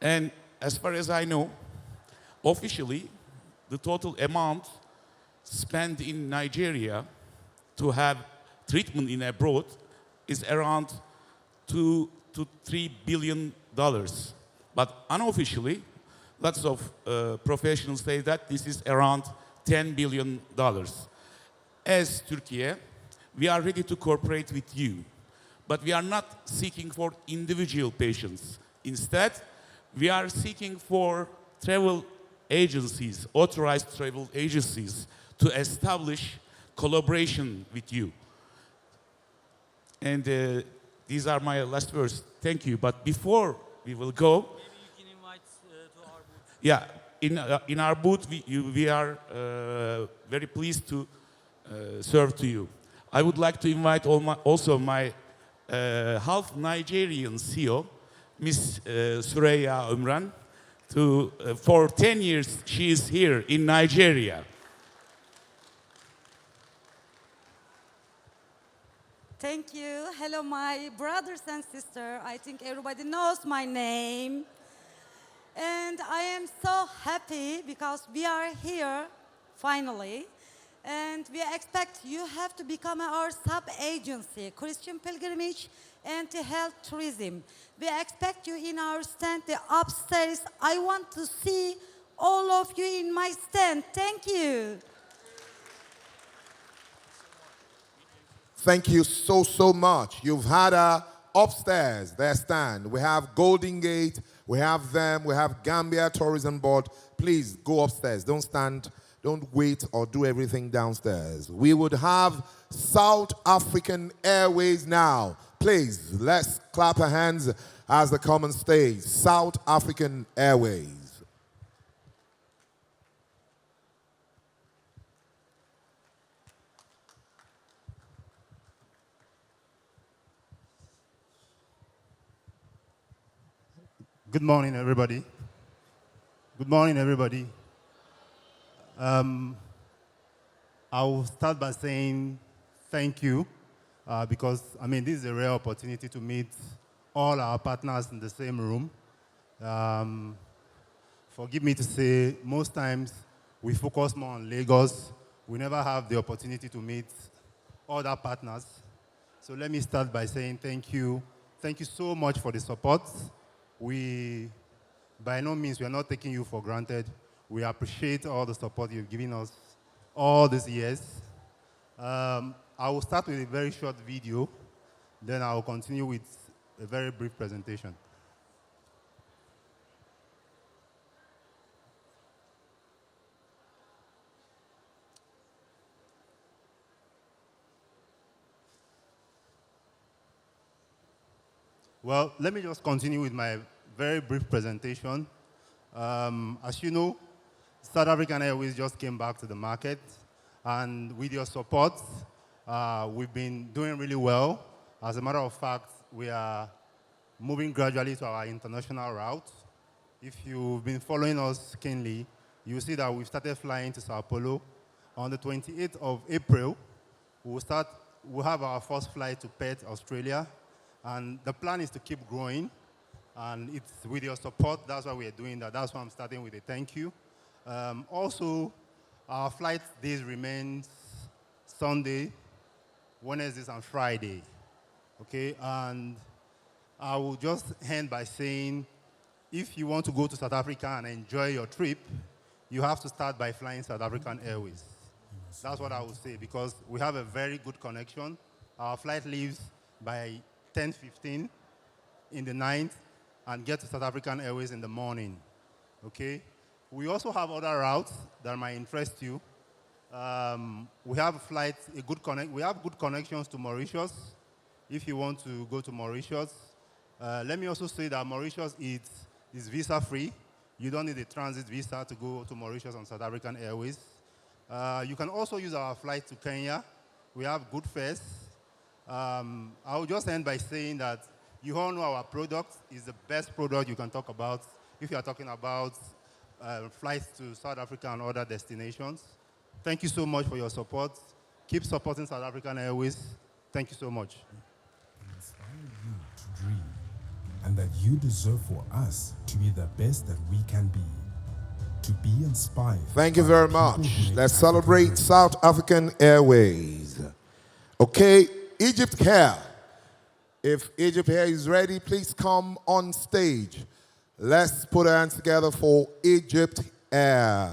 And as far as I know, officially, the total amount spent in Nigeria to have treatment in abroad is around $2 to $3 billion. But unofficially, lots of professionals say that this is around $10 billion. As Turkey, we are ready to cooperate with you, but we are not seeking for individual patients. Instead, we are seeking for travel agencies, authorized travel agencies, to establish collaboration with you. And these are my last words. Thank you. But before we will go, Maybe you can invite to our booth. yeah, in our booth, we are very pleased to serve to you. I would like to invite also my half Nigerian CEO, Ms. Süreyya Umran, For 10 years, she is here in Nigeria. Thank you. Hello, my brothers and sisters. I think everybody knows my name. And I am so happy because we are here finally. And we expect you have to become our sub-agency, Christian Pilgrimage and Health Tourism. We expect you in our stand, the upstairs. I want to see all of you in my stand. Thank you. Thank you so, so much. You've had upstairs, their stand. We have Golden Gate, we have them, we have Gambia Tourism Board. Please go upstairs. Don't stand, don't wait or do everything downstairs. We would have South African Airways now. Please, let's clap our hands as they come on stage. South African Airways. Good morning, everybody. Good morning, everybody. I will start by saying thank you because, this is a rare opportunity to meet all our partners in the same room. Forgive me to say, most times we focus more on Lagos. We never have the opportunity to meet other partners. So let me start by saying thank you. Thank you so much for the support. By no means, we are not taking you for granted. We appreciate all the support you've given us all these years. I will start with a very short video, then I will continue with a very brief presentation. Well, let me just continue with my very brief presentation. As you know, South African Airways just came back to the market, and with your support, we've been doing really well. As a matter of fact, we are moving gradually to our international route. If you've been following us keenly, you'll see that we've started flying to Sao Paulo. On the 28th of April, we'll have our first flight to Perth, Australia. And the plan is to keep growing, and it's with your support, that's why we're doing that. That's why I'm starting with a thank you. Also, our flight days remain Sunday, Wednesdays, and Friday, okay? And I will just end by saying, if you want to go to South Africa and enjoy your trip, you have to start by flying South African Airways. That's what I would say, because we have a very good connection. Our flight leaves by 10:15 in the night and get to South African Airways in the morning, okay? We also have other routes that might interest you. We have flights, we have good connections to Mauritius, if you want to go to Mauritius. Let me also say that Mauritius is visa-free. You don't need a transit visa to go to Mauritius on South African Airways. You can also use our flight to Kenya. We have good fares. I will just end by saying that you all know our product is the best product you can talk about if you are talking about flights to South Africa and other destinations. Thank you so much for your support. Keep supporting South African Airways. Thank you so much. Inspire you to dream, and that you deserve for us to be the best that we can be. To be inspired. Thank you very much. Let's celebrate South African Airways. Okay, Egypt Air. If Egypt Air is ready, please come on stage. Let's put our hands together for Egypt Air.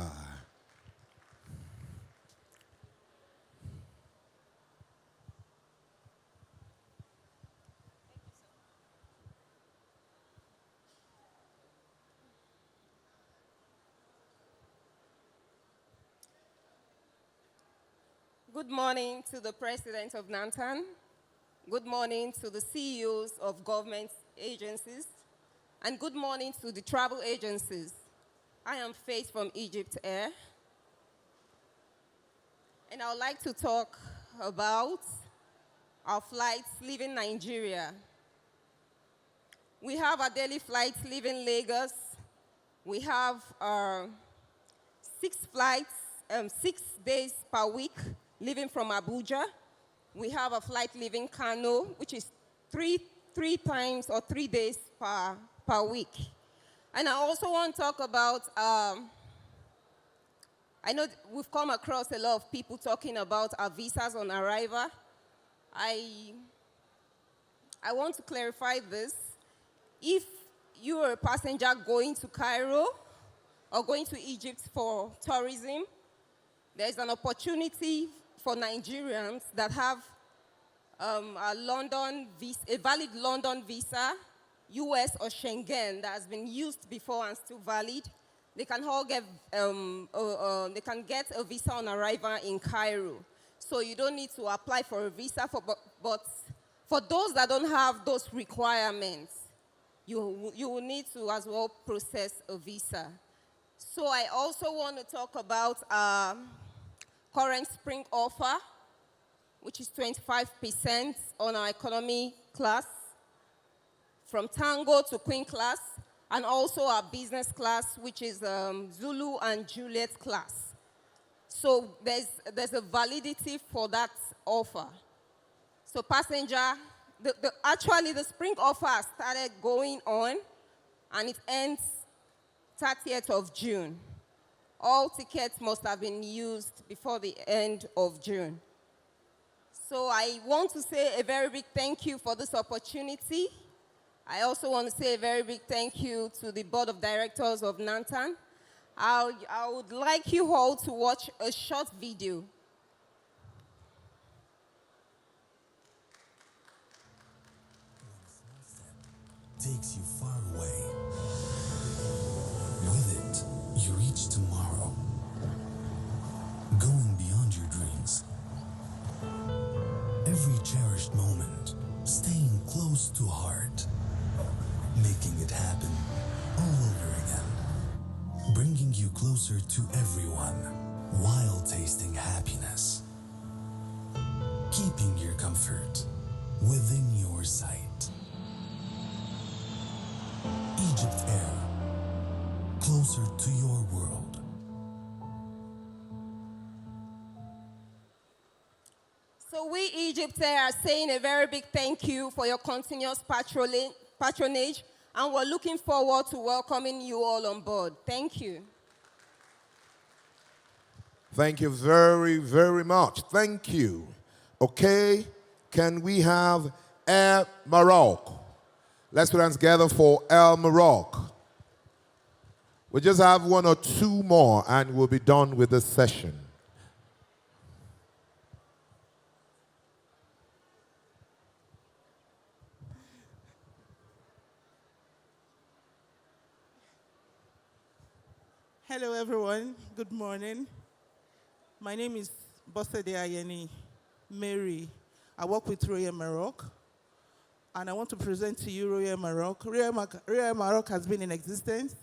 Good morning to the President of NANTA. Good morning to the CEOs of government agencies. And good morning to the travel agencies. I am Faith from Egypt Air. And I would like to talk about our flights leaving Nigeria. We have our daily flights leaving Lagos, We have 6 flights, 6 days per week, leaving from Abuja. We have a flight leaving Kano, which is three times or 3 days per week. And I also want to talk about, I know we've come across a lot of people talking about our visas on arrival. I want to clarify this. If you are a passenger going to Cairo or going to Egypt for tourism, there's an opportunity for Nigerians that have a valid London visa, US or Schengen, that has been used before and still valid. They can all get they can get a visa on arrival in Cairo. So you don't need to apply for a visa, but for those that don't have those requirements, you will need to as well process a visa. So I also want to talk about current spring offer, which is 25% on our economy class, from Tango to Queen class, and also our business class, which is Zulu and Juliet class. So there's a validity for that offer. So passenger, actually the spring offer started going on, and it ends 30th of June. All tickets must have been used before the end of June. So I want to say a very big thank you for this opportunity. I also want to say a very big thank you to the board of directors of NANTA. I would like you all to watch a short video. Takes you far away. With it, you reach tomorrow, going beyond your dreams. Every cherished moment, staying close to heart, making it happen all over again, bringing you closer to everyone while tasting happiness, keeping your comfort within your sight. Egypt Air, closer to your world. So we Egypt Air are saying a very big thank you for your continuous patronage, and we're looking forward to welcoming you all on board. Thank you. Thank you very, very much. Thank you. Okay, can we have Air Morocco? Let's put hands together for Air Morocco. We just have 1 or 2 more and we'll be done with this session. Hello, everyone. Good morning. My name is Bosede Ayeni Mary. I work with Royal Maroc, and I want to present to you Royal Maroc. Royal Maroc has been in existence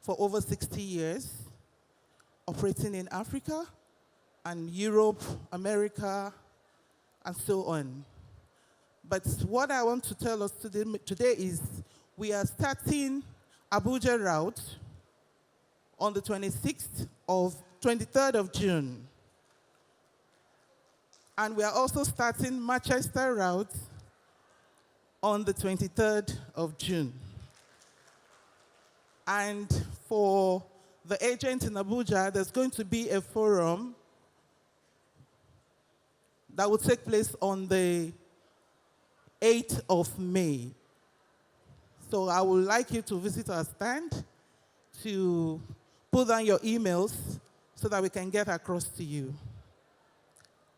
for over 60 years, operating in Africa and Europe, America, and so on. But what I want to tell us today is we are starting Abuja route on the 23rd of June. And we are also starting Manchester route on the 23rd of June. And for the agent in Abuja, there's going to be a forum that will take place on the 8th of May. So I would like you to visit our stand to put down your emails so that we can get across to you.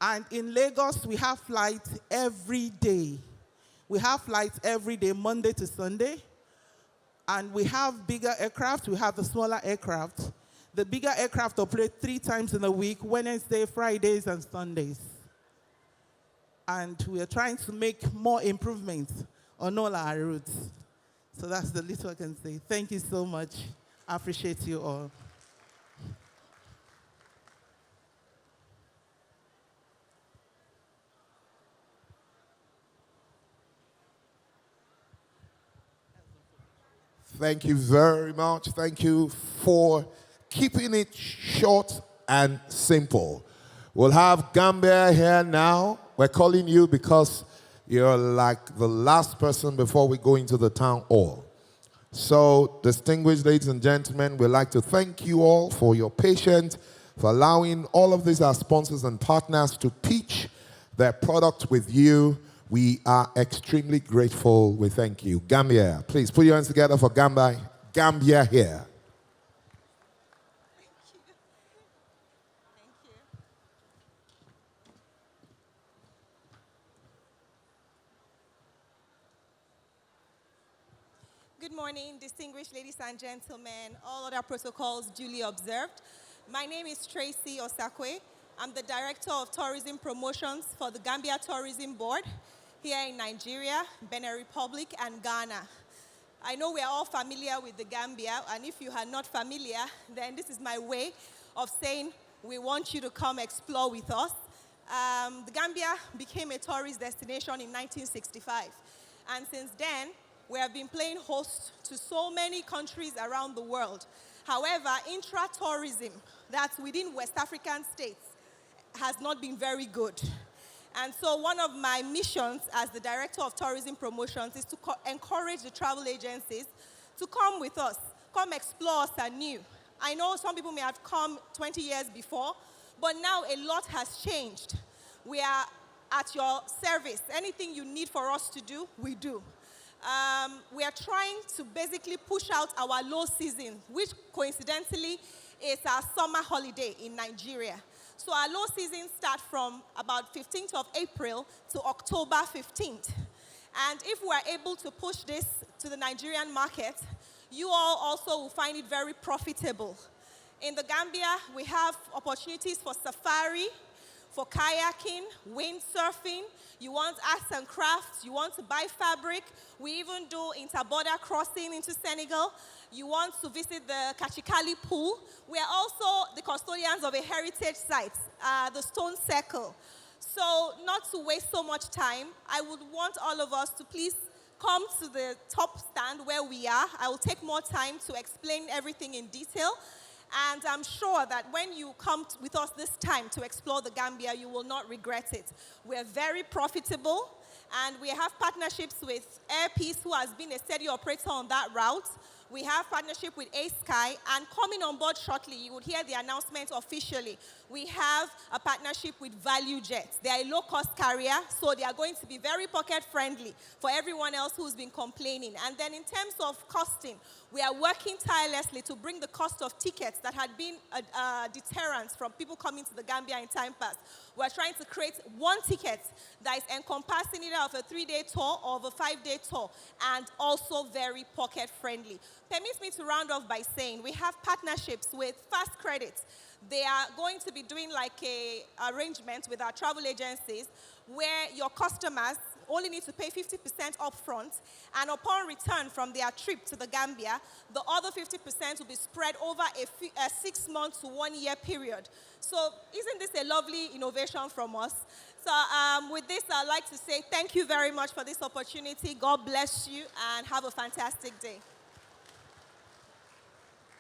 And in Lagos, we have flights every day. We have flights every day, Monday to Sunday. And we have bigger aircraft, we have the smaller aircraft. The bigger aircraft operate 3 times in a week, Wednesday, Fridays, and Sundays. And we are trying to make more improvements on all our routes. So that's the little I can say. Thank you so much. I appreciate you all. Thank you very much. Thank you for keeping it short and simple. We'll have Gambia here now. We're calling you because you're like the last person before we go into the town hall. So, distinguished ladies and gentlemen, we'd like to thank you all for your patience, for allowing all of these our sponsors and partners to pitch their product with you. We are extremely grateful. We thank you. Gambia, please put your hands together for Gambia. Gambia here. Good morning, distinguished ladies and gentlemen, all other protocols duly observed. My name is Tracy Osakwe. I'm the Director of Tourism Promotions for the Gambia Tourism Board here in Nigeria, Benin Republic, and Ghana. I know we are all familiar with the Gambia, and if you are not familiar, then this is my way of saying we want you to come explore with us. The Gambia became a tourist destination in 1965, and since then, we have been playing host to so many countries around the world. However, intra-tourism, that's within West African states, has not been very good. And so one of my missions as the Director of Tourism Promotions is to encourage the travel agencies to come with us, come explore us anew. I know some people may have come 20 years before, but now a lot has changed. We are at your service. Anything you need for us to do, we do. We are trying to basically push out our low season, which coincidentally is our summer holiday in Nigeria. So our low season starts from about 15th of April to October 15th. And if we are able to push this to the Nigerian market, you all also will find it very profitable. In the Gambia, we have opportunities for safari, for kayaking, windsurfing. You want arts and crafts, you want to buy fabric. We even do inter-border crossing into Senegal. You want to visit the Kachikali pool. We are also the custodians of a heritage site, the Stone Circle. So not to waste so much time, I would want all of us to please come to the top stand where we are. I will take more time to explain everything in detail. And I'm sure that when you come with us this time to explore the Gambia, you will not regret it. We're very profitable, and we have partnerships with Air Peace, who has been a steady operator on that route. We have partnership with A-Sky, and coming on board shortly, you would hear the announcement officially. We have a partnership with ValueJet. They are a low-cost carrier, so they are going to be very pocket-friendly for everyone else who's been complaining. And then in terms of costing, we are working tirelessly to bring the cost of tickets that had been a deterrent from people coming to the Gambia in time past. We're trying to create one ticket that is encompassing either of a 3-day tour or of a 5-day tour, and also very pocket-friendly. Permit me to round off by saying we have partnerships with Fast Credit. They are going to be doing like a arrangement with our travel agencies where your customers only need to pay 50% upfront, and upon return from their trip to the Gambia, the other 50% will be spread over a 6-month to 1-year period. So isn't this a lovely innovation from us? So with this, I'd like to say thank you very much for this opportunity. God bless you and have a fantastic day.